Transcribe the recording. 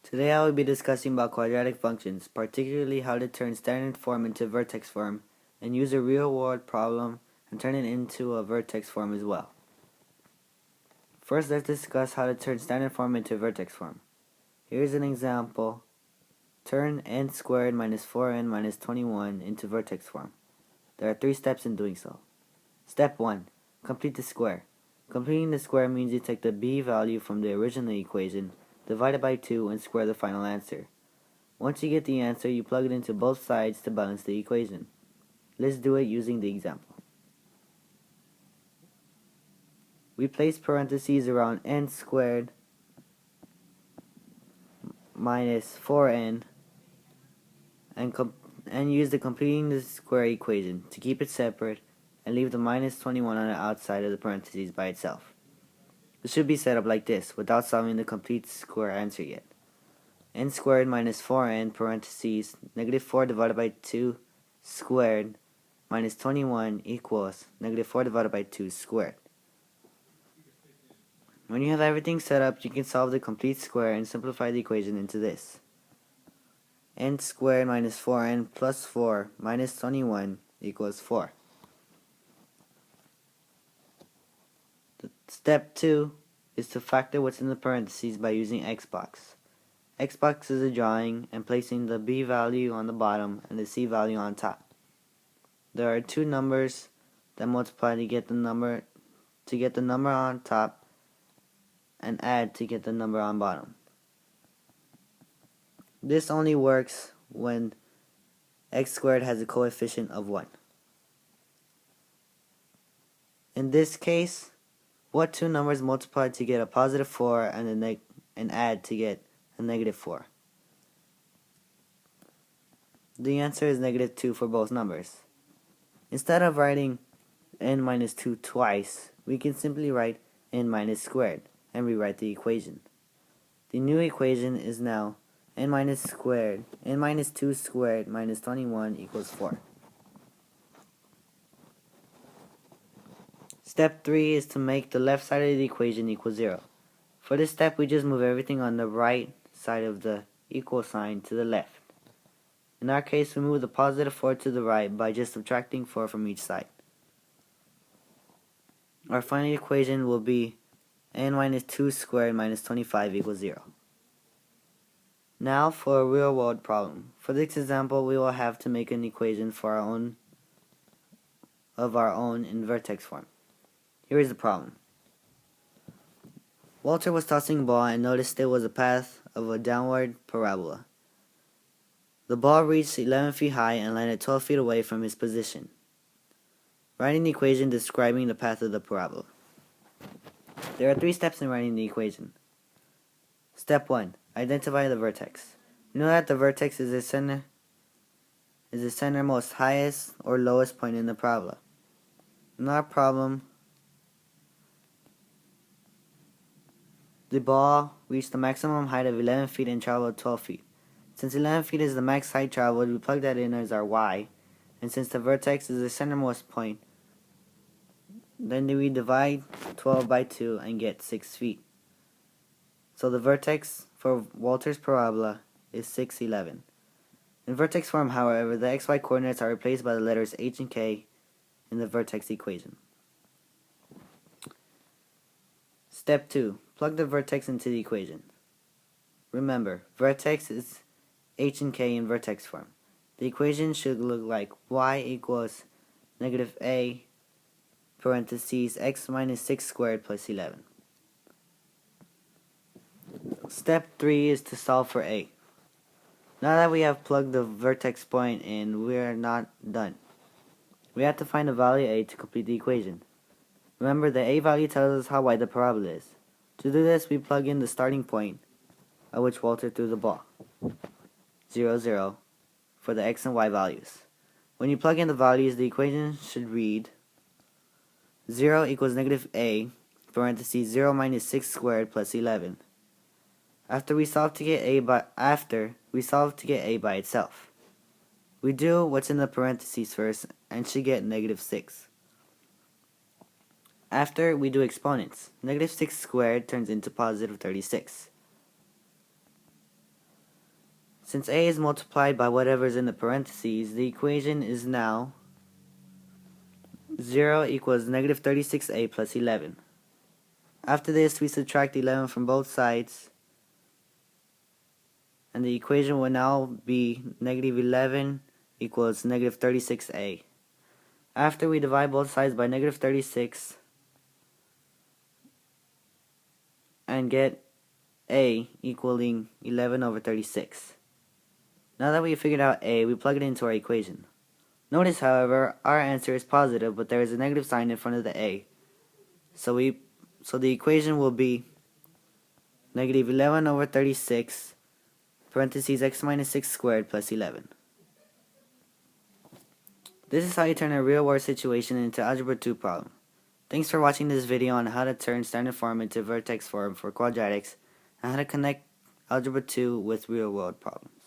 Today I will be discussing about quadratic functions, particularly how to turn standard form into vertex form and use a real-world problem and turn it into a vertex form as well. First, let's discuss how to turn standard form into vertex form. Here's an example. Turn n squared minus 4n minus 21 into vertex form. There are 3 steps in doing so. Step 1. Complete the square. Completing the square means you take the b value from the original equation, divide it by 2, and square the final answer. Once you get the answer, you plug it into both sides to balance the equation. Let's do it using the example. We place parentheses around n squared minus 4n and use the completing the square equation to keep it separate and leave the minus 21 on the outside of the parentheses by itself. It should be set up like this without solving the complete square answer yet. N squared minus 4n parentheses negative 4 divided by 2 squared minus 21 equals negative 4 divided by 2 squared. When you have everything set up, you can solve the complete square and simplify the equation into this. N squared minus 4n plus 4 minus 21 equals 4. Step 2 is to factor what's in the parentheses by using Xbox. Xbox is a drawing and placing the b value on the bottom and the c value on top. There are 2 numbers that multiply to get the number on top and add to get the number on bottom. This only works when x squared has a coefficient of 1. In this case, what 2 numbers multiply to get a positive 4 and add to get a negative 4? The answer is negative 2 for both numbers. Instead of writing n minus 2 twice, we can simply write n minus squared and rewrite the equation. The new equation is now n minus 2 squared minus 21 equals 4. Step 3 is to make the left side of the equation equal 0. For this step, we just move everything on the right side of the equal sign to the left. In our case, we move the positive 4 to the right by just subtracting 4 from each side. Our final equation will be n minus 2 squared minus 25 equals 0. Now for a real-world problem. For this example, we will have to make an equation for our own in vertex form. Here is the problem. Walter was tossing a ball and noticed there was a path of a downward parabola. The ball reached 11 feet high and landed 12 feet away from his position. Writing the equation describing the path of the parabola. There are 3 steps in writing the equation. Step 1. Identify the vertex. We know that the vertex is the centermost highest or lowest point in the parabola. In our problem, the ball reached the maximum height of 11 feet and traveled 12 feet. Since 11 feet is the max height traveled, we plug that in as our y. And since the vertex is the centermost point, then we divide 12 by 2 and get 6 feet. So the vertex for Walter's parabola is 611. In vertex form, however, the xy coordinates are replaced by the letters h and k in the vertex equation. Step 2. Plug the vertex into the equation. Remember, vertex is h and k in vertex form. The equation should look like y equals negative a parentheses x minus 6 squared plus 11. Step 3 is to solve for a. Now that we have plugged the vertex point in, we are not done. We have to find the value a to complete the equation. Remember, the a value tells us how wide the parabola is. To do this, we plug in the starting point at which Walter threw the ball, 0, 0, for the x and y values. When you plug in the values, the equation should read 0 equals negative a, parentheses 0 minus 6 squared plus 11. After we solve to get a by itself. We do what's in the parentheses first and should get negative 6. After, we do exponents. Negative 6 squared turns into positive 36. Since a is multiplied by whatever is in the parentheses, the equation is now 0 equals negative 36a plus 11. After this, we subtract 11 from both sides, and the equation will now be negative 11 equals negative 36a. After we divide both sides by negative 36 and get a equaling 11 over 36. Now that we figured out a, we plug it into our equation. Notice, however, our answer is positive, but there is a negative sign in front of the a. So the equation will be negative 11 over 36 parentheses x minus 6 squared plus 11. This is how you turn a real-world situation into Algebra 2 problem. Thanks for watching this video on how to turn standard form into vertex form for quadratics and how to connect Algebra 2 with real-world problems.